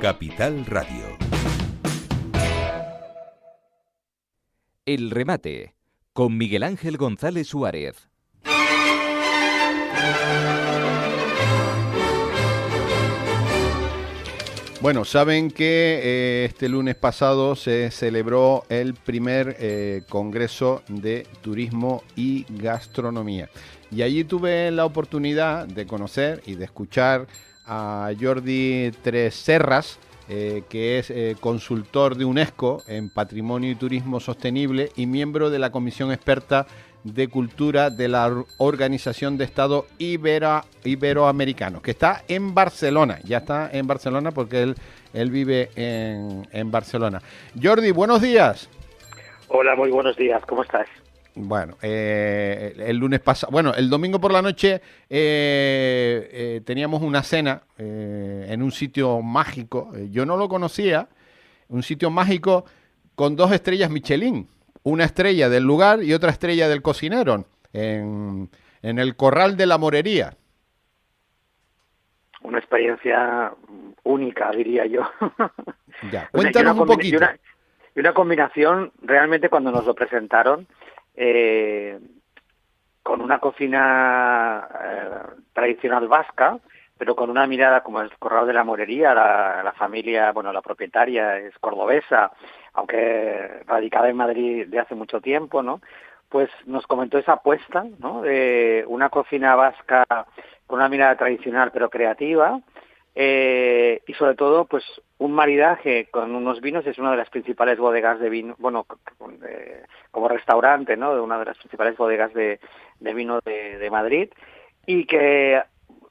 Capital Radio. El remate, con Miguel Ángel González Suárez. Bueno, saben que este lunes pasado se celebró el primer Congreso de Turismo y Gastronomía. Y allí tuve la oportunidad de conocer y de escuchar a Jordi Tresserras, que es consultor de UNESCO en Patrimonio y Turismo Sostenible y miembro de la Comisión Experta de Cultura de la Organización de Estados Iberoamericanos, que está en Barcelona. Ya está en Barcelona porque él vive en Barcelona. Jordi, buenos días. Hola, muy buenos días. ¿Cómo estás? Bueno, el lunes pasado, el domingo por la noche teníamos una cena en un sitio mágico. Yo no lo conocía, un sitio mágico con 2 estrellas Michelin. Una estrella del lugar y otra estrella del cocinero, en el Corral de la Morería. Una experiencia única, diría yo. Ya, cuéntanos un poquito. Y una combinación, realmente cuando nos lo presentaron, con una cocina tradicional vasca, pero con una mirada como el Corral de la Morería. La familia, la propietaria es cordobesa, aunque radicada en Madrid de hace mucho tiempo, ¿no? Pues nos comentó esa apuesta, ¿no? De una cocina vasca con una mirada tradicional pero creativa, y sobre todo, pues un maridaje con unos vinos. Es una de las principales bodegas de vino, como restaurante, ¿no? De una de las principales bodegas de vino de Madrid, y que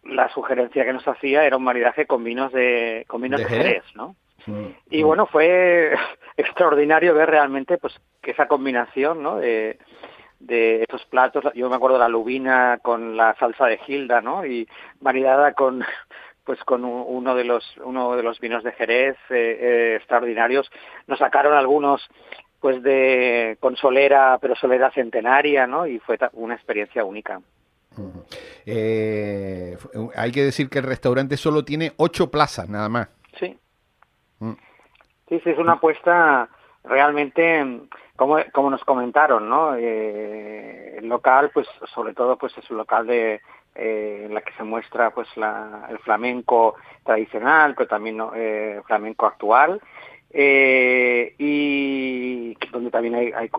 la sugerencia que nos hacía era un maridaje con vinos de Jerez, ¿no? Y bueno, fue extraordinario ver realmente pues que esa combinación, ¿no? de estos platos. Yo me acuerdo de la lubina con la salsa de Gilda, ¿no? Y maridada con uno de los vinos de Jerez, extraordinarios. Nos sacaron algunos pues con solera, pero solera centenaria, ¿no? Y fue una experiencia única. Hay que decir que el restaurante solo tiene 8 plazas, nada más. Sí. Sí, es una apuesta realmente, como nos comentaron, ¿no? El local, pues sobre todo, pues es un local en la que se muestra pues el flamenco tradicional, pero también flamenco actual, y donde también hay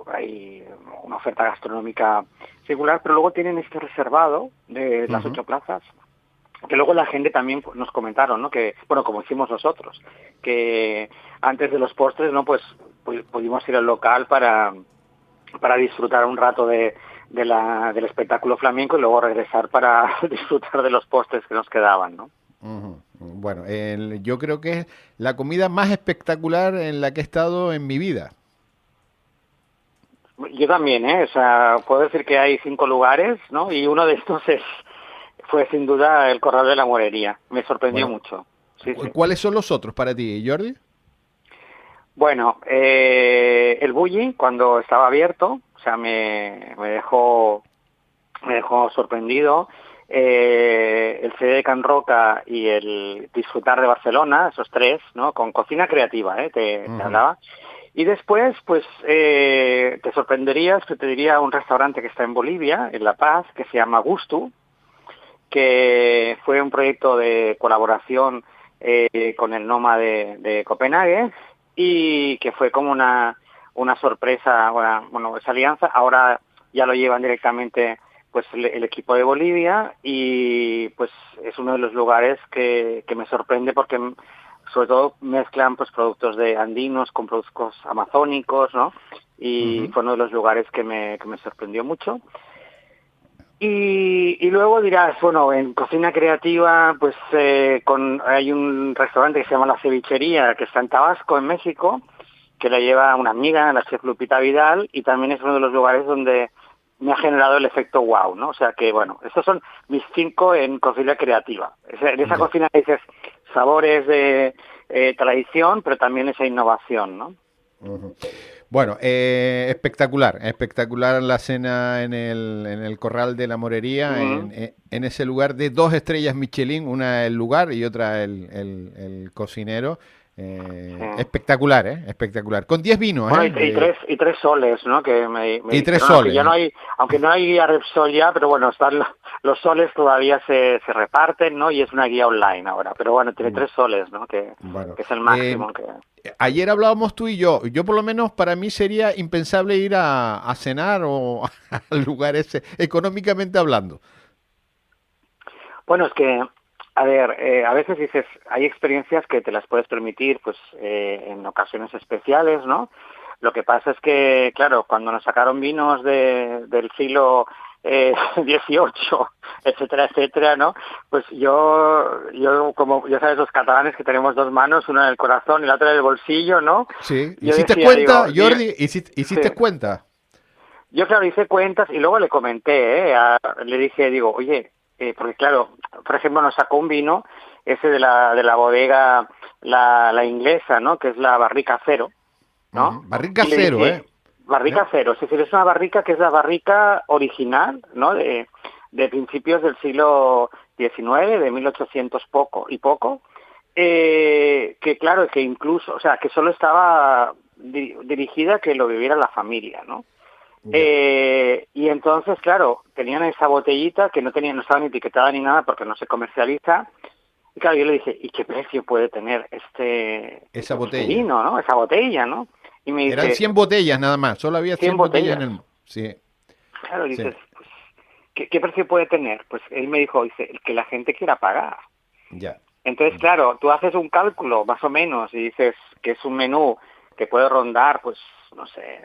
una oferta gastronómica singular. Pero luego tienen este reservado de las 8 plazas, que luego la gente también nos comentaron, ¿no? Que, como hicimos nosotros, que antes de los postres, ¿no? Pues pudimos ir al local para disfrutar un rato del espectáculo flamenco y luego regresar para disfrutar de los postres que nos quedaban, ¿no? Bueno, yo creo que es la comida más espectacular en la que he estado en mi vida. Yo también, O sea, puedo decir que hay 5 lugares, ¿no? Y uno de estos fue sin duda el Corral de la Morería. Me sorprendió mucho. Sí. ¿Cuáles son los otros para ti, Jordi? Bueno, el Bulli, cuando estaba abierto, o sea, me dejó sorprendido. El CD de Can Roca y el Disfrutar de Barcelona, esos 3, ¿no? Con cocina creativa, te hablaba. Y después, pues, te sorprenderías que te diría un restaurante que está en Bolivia, en La Paz, que se llama Gustu, que fue un proyecto de colaboración con el NOMA de Copenhague, y que fue como una sorpresa, esa alianza. Ahora ya lo llevan directamente pues el equipo de Bolivia, y pues es uno de los lugares que me sorprende, porque sobre todo mezclan pues productos de andinos con productos amazónicos, ¿no? Y fue uno de los lugares que me sorprendió mucho. Y luego dirás, en cocina creativa, pues hay un restaurante que se llama La Cevichería, que está en Tabasco, en México, que la lleva una amiga, la chef Lupita Vidal, y también es uno de los lugares donde me ha generado el efecto wow, ¿no? O sea que, estos son mis 5 en cocina creativa. En esa cocina dices sabores de tradición, pero también esa innovación, ¿no? Bueno, espectacular la cena en el Corral de la Morería, en ese lugar de 2 estrellas Michelin, una el lugar y otra el cocinero. Sí. Espectacular, ¿eh? Espectacular. Con 10 vinos, Bueno, ¿eh? y tres soles, ¿no? Que me Y 3 dijeron, soles. aunque no hay guía Repsol ya, pero bueno, están los soles todavía se reparten, ¿no? Y es una guía online ahora. Pero bueno, tiene 3 soles, ¿no? Bueno, Que es el máximo que... ayer hablábamos tú y yo. Yo por lo menos para mí sería impensable ir a cenar o al lugar ese, económicamente hablando. Bueno, es que, a ver, a veces dices, hay experiencias que te las puedes permitir, pues, en ocasiones especiales, ¿no? Lo que pasa es que, claro, cuando nos sacaron vinos del siglo XVIII, etcétera, etcétera, ¿no? Pues yo, como ya sabes, los catalanes que tenemos dos manos, una en el corazón y la otra en el bolsillo, ¿no? Sí. Yo ¿Hiciste decía, cuenta, digo, Jordi? sí. ¿Hiciste cuenta? Yo, claro, hice cuentas y luego le comenté, le dije, digo, oye, porque claro, por ejemplo, nos sacó un vino, ese de la bodega, la inglesa, ¿no? Que es la barrica cero, ¿no? Barrica Y le cero, ¿eh? dije, barrica cero, es decir, es una barrica que es la barrica original, ¿no? De principios del siglo XIX, de 1800 poco, que claro, que incluso, o sea, que solo estaba dirigida a que lo viviera la familia, ¿no? Y entonces, claro, tenían esa botellita que no estaba ni etiquetada ni nada porque no se comercializa. Y claro, yo le dije, ¿y qué precio puede tener Esa este botella. vino, ¿no? Esa botella, ¿no? Y me Eran dice, 100 botellas nada más, solo había 100 100 botellas botellas. en el... Sí, Claro, sí, dices, pues, ¿qué precio puede tener? Pues él me dijo, dice, el que la gente quiera pagar. ya. Entonces, claro, tú haces un cálculo más o menos y dices que es un menú que puede rondar, pues, no sé,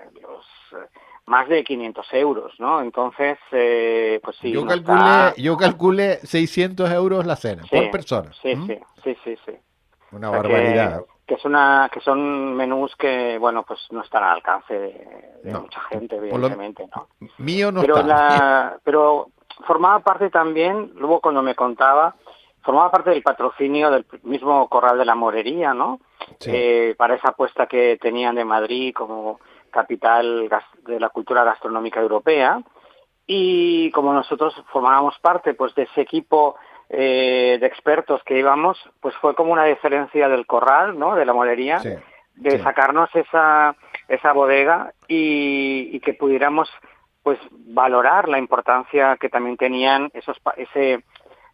más de 500 euros, ¿no? Entonces, pues sí, no está... Yo calculé 600 euros la cena, Sí, por persona. sí, ¿Mm? sí, sí, sí, sí. Una O sea barbaridad. que son menús que, bueno, pues no están al alcance de No, mucha gente, por lo evidentemente, ¿no? mío no Pero está. pero formaba parte también, luego cuando me contaba, formaba parte del patrocinio del mismo Corral de la Morería, ¿no? Sí, Para esa apuesta que tenían de Madrid como capital de la cultura gastronómica europea. Y como nosotros formábamos parte, pues, de ese equipo de expertos que íbamos, pues fue como una diferencia del Corral, ¿no? De la Morería, sí, de sí. sacarnos esa bodega y que pudiéramos, pues, valorar la importancia que también tenían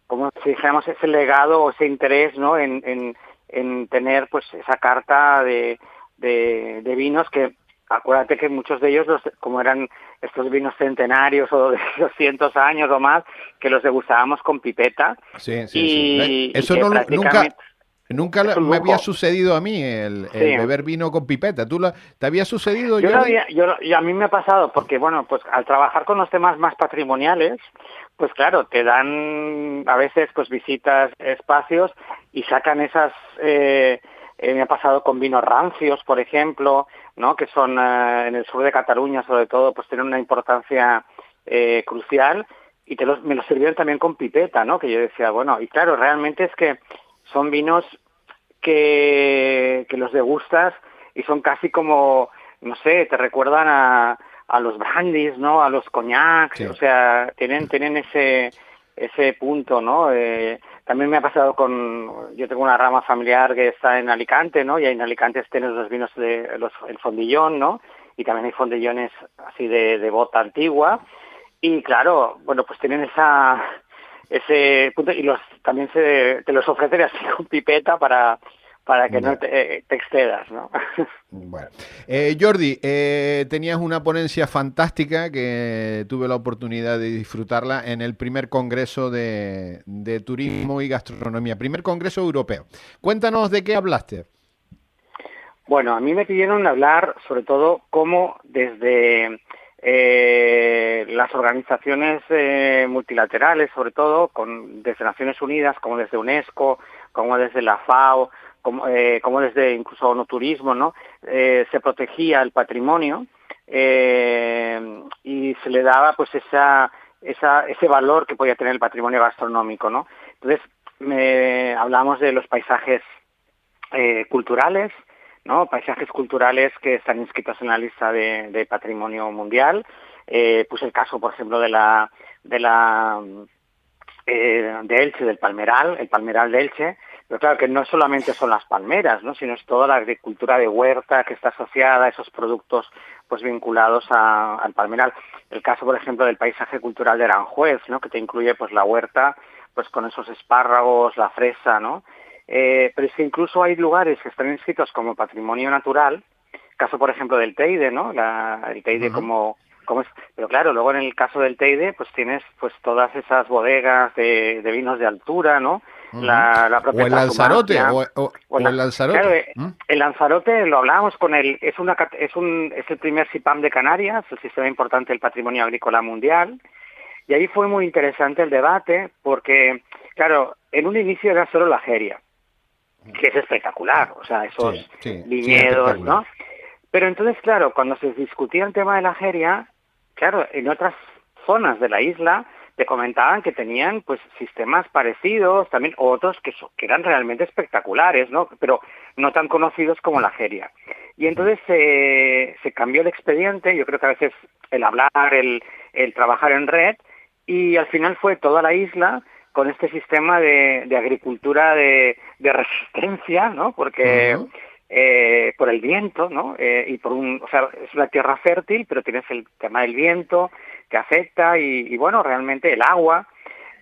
como si dijéramos, ese legado o ese interés, ¿no? En tener, pues, esa carta de vinos que, acuérdate que muchos de ellos, como eran estos vinos centenarios o de 200 años o más, que los degustábamos con pipeta Sí, sí, sí. y Eso que no, nunca, prácticamente nunca es un me había lujo. sucedido a mí el Sí. beber vino con pipeta. ¿Te había sucedido, Yo lo Jordi? había, y a mí me ha pasado porque, bueno, pues al trabajar con los temas más patrimoniales, pues claro, te dan a veces pues visitas espacios y sacan me ha pasado con vinos rancios, por ejemplo, ¿no? Que son en el sur de Cataluña, sobre todo, pues tienen una importancia crucial y me los sirvieron también con pipeta, ¿no? Que yo decía, bueno, y claro, realmente es que son vinos que los degustas y son casi como, no sé, te recuerdan a los brandis, ¿no? A los coñacs, Sí. o sea, tienen ese punto, ¿no? También me ha pasado yo tengo una rama familiar que está en Alicante, ¿no? Y en Alicante tienen los vinos el fondillón, ¿no? Y también hay fondillones así de bota antigua. Y claro, bueno, pues tienen ese punto y también te los ofrecen así con pipeta para que no Ya. te excedas, ¿no? Bueno. Jordi, tenías una ponencia fantástica que tuve la oportunidad de disfrutarla en el primer Congreso de Turismo y Gastronomía, primer Congreso Europeo. Cuéntanos de qué hablaste. Bueno, a mí me pidieron hablar sobre todo cómo desde las organizaciones multilaterales, sobre todo desde Naciones Unidas, como desde UNESCO, como desde la FAO, como desde incluso ONU Turismo, ¿no? Se protegía el patrimonio y se le daba pues ese valor que podía tener el patrimonio gastronómico, ¿no? Entonces hablamos de los paisajes culturales, ¿no? Paisajes culturales que están inscritos en la lista de patrimonio mundial. Pues el caso, por ejemplo, de Elche, del Palmeral, el Palmeral de Elche, Pero claro, que no solamente son las palmeras, ¿no? Sino es toda la agricultura de huerta que está asociada a esos productos pues vinculados al palmeral. El caso, por ejemplo, del paisaje cultural de Aranjuez, ¿no? Que te incluye pues la huerta, pues con esos espárragos, la fresa, ¿no? Pero es que incluso hay lugares que están inscritos como patrimonio natural, caso por ejemplo del Teide, ¿no? El Teide como es, pero claro, luego en el caso del Teide pues tienes pues todas esas bodegas de vinos de altura, ¿no? La propia o el Lanzarote, o el Lanzarote. Claro, el Lanzarote lo hablábamos con él, es el primer CIPAM de Canarias, el sistema importante del patrimonio agrícola mundial, y ahí fue muy interesante el debate porque, claro, en un inicio era solo la jeria, que es espectacular, o sea, esos viñedos, ¿no? Pero entonces, claro, cuando se discutía el tema de la jeria, claro, en otras zonas de la isla te comentaban que tenían pues sistemas parecidos, también otros que eran realmente espectaculares, ¿no? Pero no tan conocidos como la jeria. Y entonces se cambió el expediente, yo creo que a veces el hablar, el trabajar en red, y al final fue toda la isla con este sistema de agricultura de resistencia, ¿no? Porque por el viento, ¿no? Y o sea, es una tierra fértil, pero tienes el tema del viento que afecta y bueno, realmente el agua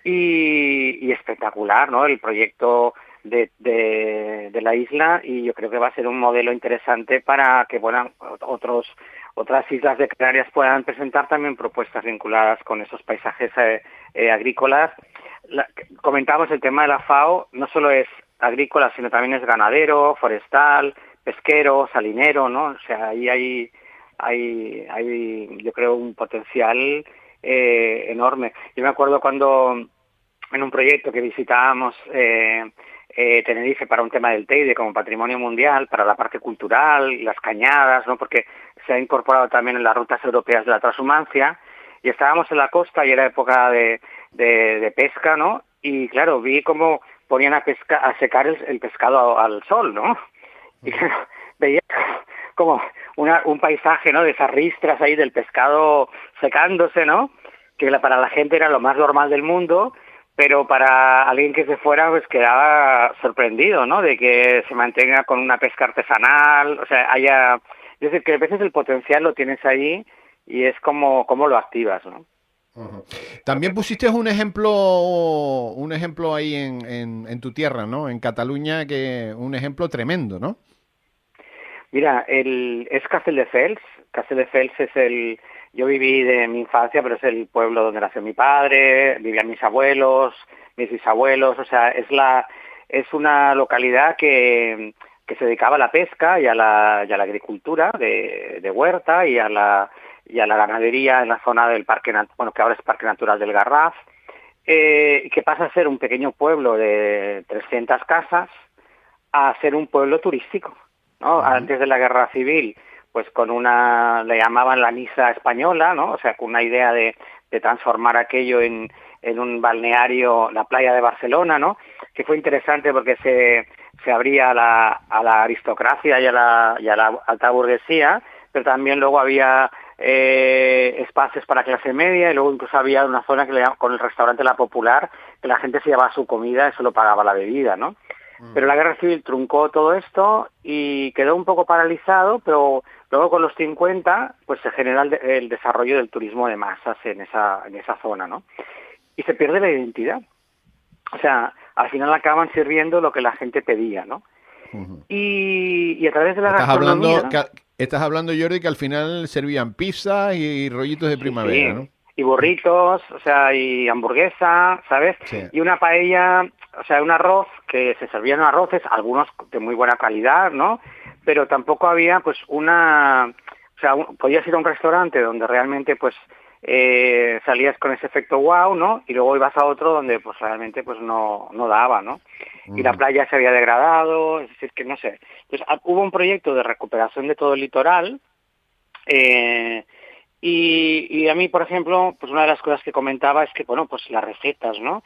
y espectacular, ¿no? El proyecto de la isla, y yo creo que va a ser un modelo interesante para que, bueno, otras islas de Canarias puedan presentar también propuestas vinculadas con esos paisajes agrícolas. Comentamos el tema de la FAO, no solo es agrícola, sino también es ganadero, forestal, pesquero, salinero, ¿no? O sea, ahí hay yo creo un potencial enorme. Yo me acuerdo cuando en un proyecto que visitábamos Tenerife para un tema del Teide como patrimonio mundial, para la parte cultural, las cañadas, ¿no? Porque se ha incorporado también en las rutas europeas de la transhumancia, y estábamos en la costa y era época de pesca, ¿no? Y claro, vi cómo ponían a secar el pescado al sol, ¿no? Y veía como un paisaje, ¿no? De esas ristras ahí del pescado secándose, ¿no? Que para la gente era lo más normal del mundo, pero para alguien que se fuera pues quedaba sorprendido, ¿no? De que se mantenga con una pesca artesanal, o sea, es decir, que a veces el potencial lo tienes ahí y es como lo activas, ¿no? También pusiste un ejemplo ahí en tu tierra, ¿no? En Cataluña, que un ejemplo tremendo, ¿no? Mira, es Castelldefels. Castelldefels yo viví de mi infancia, pero es el pueblo donde nació mi padre, vivían mis abuelos, mis bisabuelos, o sea, es una localidad que se dedicaba a la pesca y a la agricultura de huerta y a la ganadería en la zona del parque, bueno, que ahora es Parque Natural del Garraf, que pasa a ser un pequeño pueblo de 300 casas a ser un pueblo turístico, ¿no? Antes de la Guerra Civil, pues le llamaban la Niza española, ¿no? O sea, con una idea de transformar aquello en un balneario, la playa de Barcelona, ¿no? Que fue interesante porque se abría a la aristocracia y a la alta burguesía, pero también luego había espacios para clase media, y luego incluso había una zona con el restaurante La Popular, que la gente se llevaba su comida y solo pagaba la bebida, ¿no? Pero la Guerra Civil truncó todo esto y quedó un poco paralizado, pero luego con los 50 pues se genera el desarrollo del turismo de masas en esa zona, ¿no? Y se pierde la identidad. O sea, al final acaban sirviendo lo que la gente pedía, ¿no? Y a través de la gastronomía... Estás hablando, Jordi, que al final servían pizzas y rollitos de primavera, ¿no? Y burritos, o sea, y hamburguesa, ¿sabes? Sí. Y una paella, o sea, un arroz, que se servían arroces, algunos de muy buena calidad, ¿no? Pero tampoco había, pues, o sea, podías ir a un restaurante donde realmente, pues, salías con ese efecto wow, ¿no? Y luego ibas a otro donde, pues, realmente, pues, no daba, ¿no? Y la playa se había degradado, es decir, que no sé. Entonces, hubo un proyecto de recuperación de todo el litoral, y a mí, por ejemplo, pues una de las cosas que comentaba es que, bueno, pues las recetas, ¿no?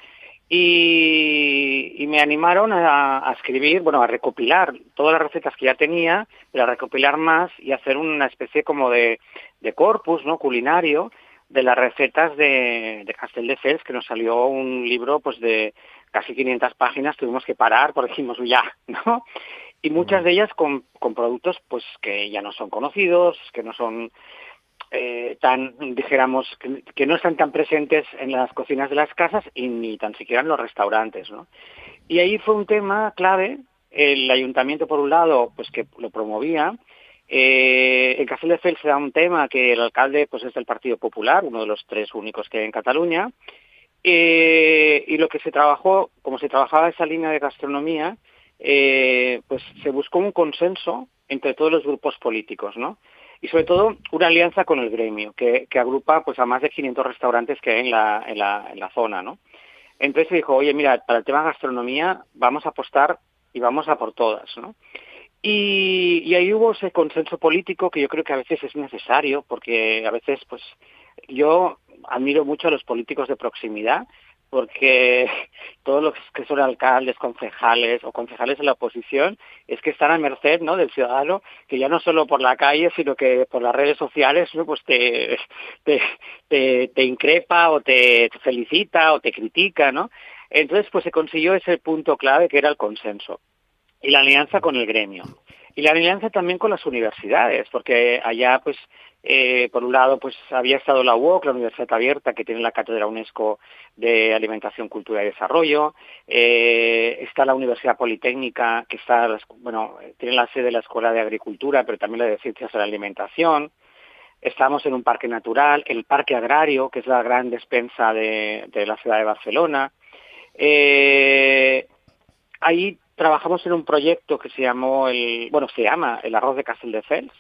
Y me animaron a escribir, bueno, a recopilar todas las recetas que ya tenía, pero a recopilar más y hacer una especie como de corpus, ¿no? Culinario de las recetas de Castelldefels, que nos salió un libro, pues casi 500 páginas, tuvimos que parar porque dijimos ya, ¿no? Y muchas de ellas con productos pues que ya no son conocidos, que no son tan, dijéramos, que no están tan presentes en las cocinas de las casas y ni tan siquiera en los restaurantes, ¿no? Y ahí fue un tema clave. El ayuntamiento, por un lado, pues que lo promovía. En Castelldefels se da un tema que el alcalde pues es del Partido Popular, uno de los 3 únicos que hay en Cataluña, y lo que se trabajó, como se trabajaba esa línea de gastronomía, pues se buscó un consenso entre todos los grupos políticos, ¿no? Y sobre todo una alianza con el gremio, que agrupa pues a más de 500 restaurantes que hay en la zona, ¿no? Entonces se dijo, oye, mira, para el tema gastronomía vamos a apostar y vamos a por todas, ¿no? Y ahí hubo ese consenso político que yo creo que a veces es necesario, porque a veces, pues, yo admiro mucho a los políticos de proximidad, porque todos los que son alcaldes, concejales o concejales de la oposición, es que están a merced, ¿no?, del ciudadano, que ya no solo por la calle, sino que por las redes sociales, ¿no?, pues te increpa o te felicita o te critica, ¿no? Entonces, pues se consiguió ese punto clave que era el consenso y la alianza con el gremio. Y la alianza también con las universidades, porque allá, pues, por un lado, pues había estado la UOC, la Universidad Abierta, que tiene la Cátedra UNESCO de Alimentación, Cultura y Desarrollo. Está la Universidad Politécnica, que está, bueno, tiene la sede de la Escuela de Agricultura, pero también la de Ciencias de la Alimentación. Estamos en un parque natural, el Parque Agrario, que es la gran despensa de la ciudad de Barcelona. Ahí trabajamos en un proyecto que se llama el arroz de Castelldefels.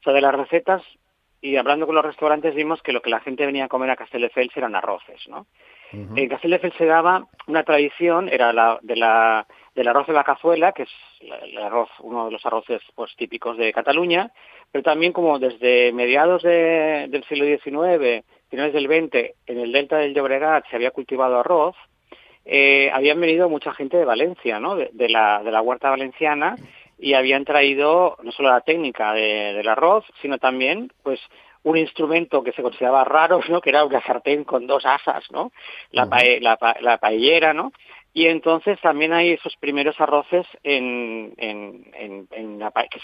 O sea, de las recetas, y hablando con los restaurantes vimos que lo que la gente venía a comer a Castelldefels eran arroces, ¿no? Uh-huh. En Castelldefels se daba una tradición, era del arroz de vacazuela, que es el arroz, uno de los arroces pues típicos de Cataluña, pero también como desde mediados del siglo XIX, finales del XX, en el delta del Llobregat se había cultivado arroz. Habían venido mucha gente de Valencia, ¿no?, de la huerta valenciana, y habían traído no solo la técnica del arroz, sino también pues un instrumento que se consideraba raro, ¿no?, que era una sartén con 2 asas, ¿no?, la paellera, ¿no? Y entonces también hay esos primeros arroces que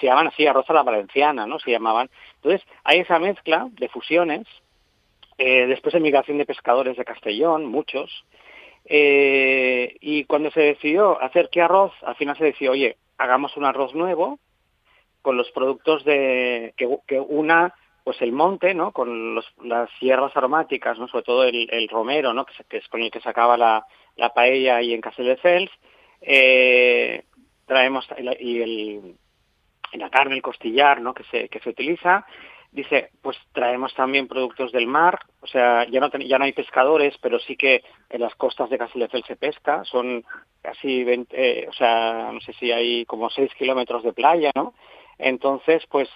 se llaman así, arroz a la valenciana, ¿no?, se llamaban. Entonces hay esa mezcla de fusiones, después de migración de pescadores de Castellón, muchos. Y cuando se decidió hacer qué arroz, al final se decidió, oye, hagamos un arroz nuevo con los productos que una pues el monte, ¿no?, con las hierbas aromáticas, ¿no?, sobre todo el romero, ¿no?, que es con el que se acaba la paella y en Castelldefels, traemos la carne, el costillar, ¿no?, que se utiliza. Dice, pues traemos también productos del mar, o sea, ya no hay pescadores, pero sí que en las costas de Castelldefels se pesca, son casi 20, o sea, no sé si hay como 6 kilómetros de playa, ¿no? Entonces, pues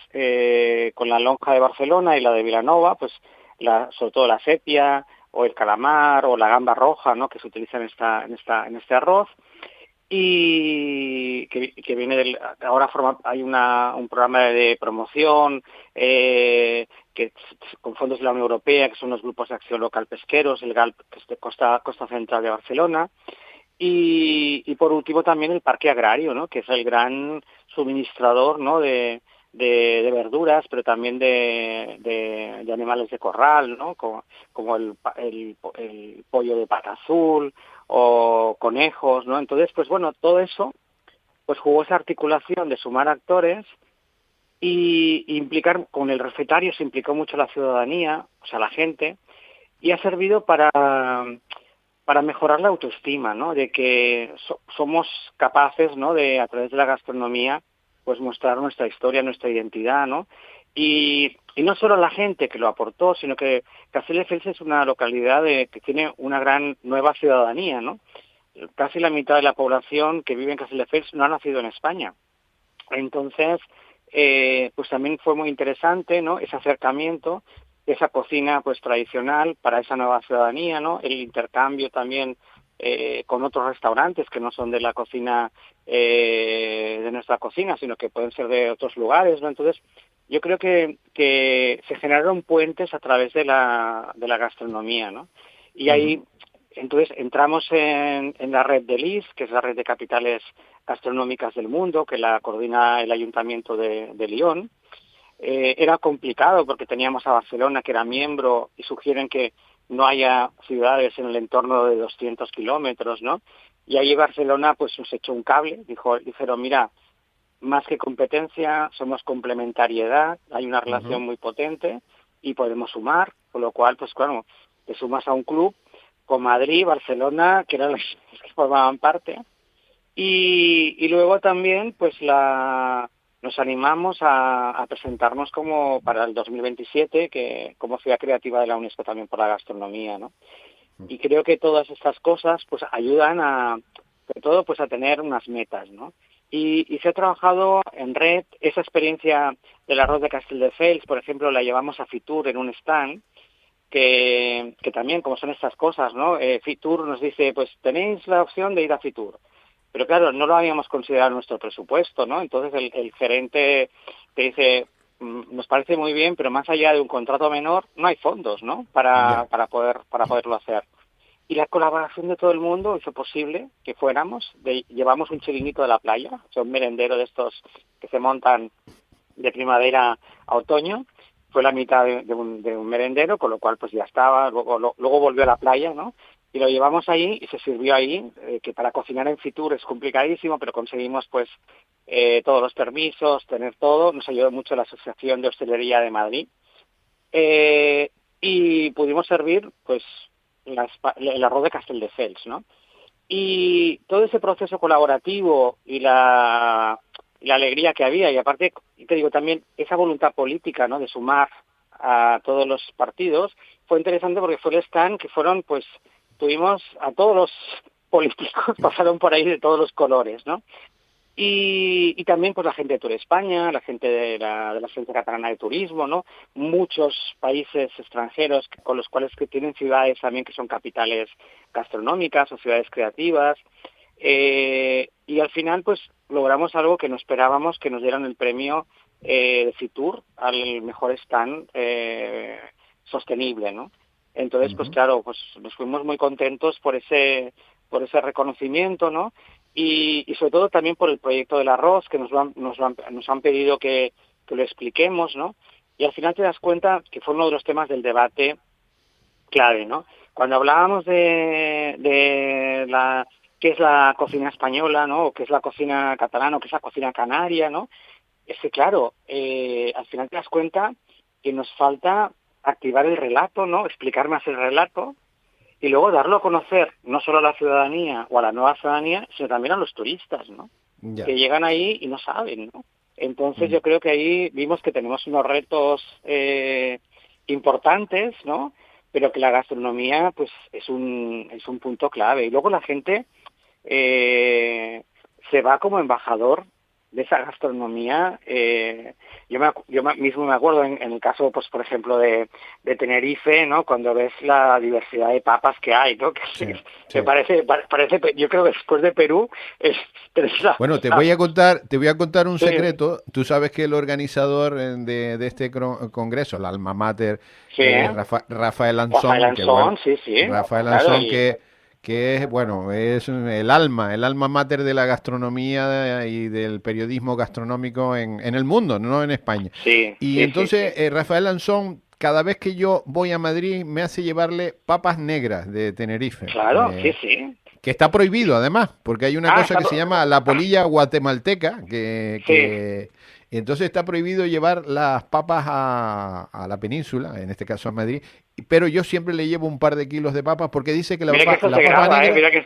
con la lonja de Barcelona y la de Vilanova, pues sobre todo la sepia o el calamar o la gamba roja, ¿no?, que se utiliza en este arroz. Y que viene ahora hay un programa de promoción con fondos de la Unión Europea, que son los grupos de acción local pesqueros, el GALP, que es de costa central de Barcelona, y por último también el Parque Agrario, ¿no?, que es el gran suministrador, ¿no?, de verduras, pero también de animales de corral, ¿no?, como el pollo de pata azul o conejos, ¿no? Entonces, pues bueno, todo eso pues jugó esa articulación de sumar actores y implicar, con el recetario se implicó mucho la ciudadanía, o sea, la gente, y ha servido para mejorar la autoestima, ¿no?, de que somos capaces, ¿no?, de, a través de la gastronomía, pues mostrar nuestra historia, nuestra identidad, ¿no? Y no solo la gente que lo aportó, sino que Castelldefels es una localidad que tiene una gran nueva ciudadanía, ¿no? Casi la mitad de la población que vive en Castelldefels no ha nacido en España. Entonces, pues también fue muy interesante, ¿no?, ese acercamiento, esa cocina pues tradicional para esa nueva ciudadanía, ¿no?, el intercambio también con otros restaurantes que no son de la cocina, de nuestra cocina, sino que pueden ser de otros lugares, ¿no? Entonces, yo creo que se generaron puentes a través de la gastronomía, ¿no? Y ahí Entonces entramos en la red de LIS, que es la red de capitales gastronómicas del mundo, que la coordina el Ayuntamiento de Lyon. Era complicado porque teníamos a Barcelona, que era miembro, y sugieren que no haya ciudades en el entorno de 200 kilómetros, ¿no? Y ahí Barcelona pues nos echó un cable, dijeron, mira, más que competencia, somos complementariedad, hay una relación muy potente y podemos sumar, con lo cual, pues claro, te sumas a un club con Madrid, Barcelona, que eran los que formaban parte, y luego también pues nos animamos a presentarnos como para el 2027, que como ciudad creativa de la UNESCO también por la gastronomía, ¿no? Y creo que todas estas cosas pues ayudan sobre todo pues a tener unas metas, ¿no? Y se ha trabajado en red. Esa experiencia del arroz de Castelldefels, por ejemplo, la llevamos a Fitur en un stand, que también, como son estas cosas, ¿no? Fitur nos dice, pues tenéis la opción de ir a Fitur. Pero claro, no lo habíamos considerado en nuestro presupuesto, ¿no? Entonces el gerente te dice, nos parece muy bien, pero más allá de un contrato menor, no hay fondos, ¿no? Para poderlo hacer. Y la colaboración de todo el mundo hizo posible que fuéramos, llevamos un chiringuito de la playa, o sea, un merendero de estos que se montan de primavera a otoño, fue la mitad de un merendero, con lo cual pues ya estaba, luego volvió a la playa, ¿no? Y lo llevamos ahí y se sirvió ahí, que para cocinar en Fitur es complicadísimo, pero conseguimos pues todos los permisos, tener todo, nos ayudó mucho la Asociación de Hostelería de Madrid, y pudimos servir pues el arroz de Castelldefels, ¿no? Y todo ese proceso colaborativo y la alegría que había, y aparte, te digo, también esa voluntad política, ¿no?, de sumar a todos los partidos, fue interesante porque fue el stand que fueron, pues, tuvimos a todos los políticos, pasaron por ahí de todos los colores, ¿no? Y también pues la gente de Tour España, la gente de la Agencia Catalana de Turismo, ¿no? Muchos países extranjeros con los cuales que tienen ciudades también que son capitales gastronómicas o ciudades creativas. Y al final pues logramos algo que no esperábamos, que nos dieran el premio de Fitur al mejor stand sostenible, ¿no? Entonces, pues claro, pues nos fuimos muy contentos por ese reconocimiento, ¿no? Y sobre todo también por el proyecto del arroz, que nos han pedido que lo expliquemos, ¿no? Y al final te das cuenta que fue uno de los temas del debate clave, ¿no? Cuando hablábamos de qué es la cocina española, ¿no? O qué es la cocina catalana, o qué es la cocina canaria, ¿no? Es que, claro, al final te das cuenta que nos falta activar el relato, ¿no? Explicar más el relato, y luego darlo a conocer no solo a la ciudadanía o a la nueva ciudadanía, sino también a los turistas, ¿no? Ya. Que llegan ahí y no saben, ¿no? Entonces yo creo que ahí vimos que tenemos unos retos importantes, ¿no? Pero que la gastronomía pues es un punto clave. Y luego la gente se va como embajador de esa gastronomía. Yo mismo me acuerdo en el caso, pues por ejemplo, de Tenerife, ¿no? Cuando ves la diversidad de papas que hay, ¿no? Que sí. parece, yo creo que después de Perú es... Bueno, te voy a contar un secreto. Tú sabes que el organizador de este congreso, el alma mater, Rafael Ansón, Rafael Ansón, que es, bueno, es el alma mater de la gastronomía y del periodismo gastronómico en el mundo, no en España. Entonces, Rafael Ansón, cada vez que yo voy a Madrid, me hace llevarle papas negras de Tenerife. Claro, que está prohibido, además, porque hay una cosa que se llama la polilla guatemalteca, que entonces está prohibido llevar las papas a la península, en este caso a Madrid, pero yo siempre le llevo un par de kilos de papas porque dice que la papa negra... Mira que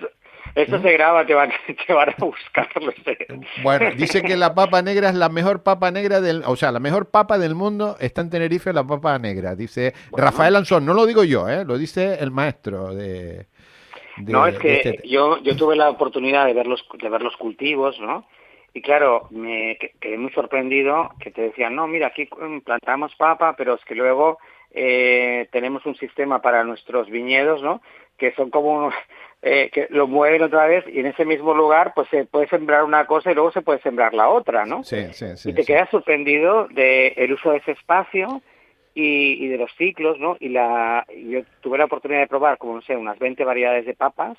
esto se graba, te van a buscarlo. Bueno, dice que la papa negra es la mejor papa negra la mejor papa del mundo está en Tenerife, la papa negra, dice Rafael Ansón, no lo digo yo, lo dice el maestro no, es que yo tuve la oportunidad de ver los cultivos, ¿no? Y claro, me quedé muy sorprendido que te decían, no, mira, aquí plantamos papa, pero es que luego tenemos un sistema para nuestros viñedos, ¿no? Que son como que lo mueven otra vez y en ese mismo lugar pues se puede sembrar una cosa y luego se puede sembrar la otra, ¿no? Sí. Y te quedas sorprendido del uso de ese espacio y de los ciclos, ¿no? Y yo tuve la oportunidad de probar, como no sé, unas 20 variedades de papas,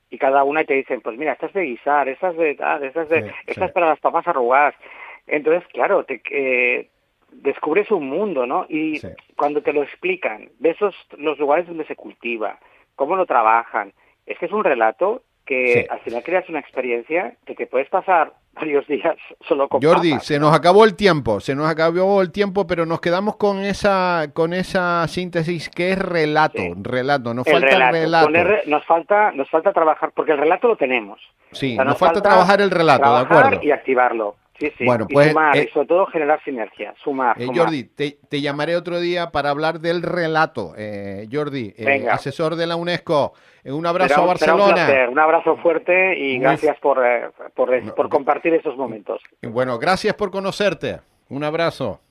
y cada una te dicen, pues mira, estas de guisar, estas de tal, estas para las papas arrugadas. Entonces, claro, descubres un mundo, ¿no? Y cuando te lo explican, ves los lugares donde se cultiva, cómo lo trabajan, es que es un relato que al final creas una experiencia que te puedes pasar varios días solo con Jordi, papas, se nos acabó el tiempo, pero nos quedamos con esa síntesis que es relato, nos falta relato. Nos falta trabajar, porque el relato lo tenemos. Sí, O sea, nos falta trabajar el relato, ¿de acuerdo? Y activarlo. Sí. Bueno, y pues, sumar, y sobre todo generar sinergia, sumar. Jordi, te llamaré otro día para hablar del relato. Jordi, asesor de la UNESCO, un abrazo a Barcelona. Será un placer, un abrazo fuerte y gracias por compartir esos momentos. Bueno, gracias por conocerte. Un abrazo.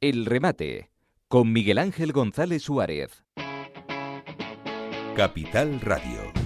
El remate, con Miguel Ángel González Suárez. Capital Radio.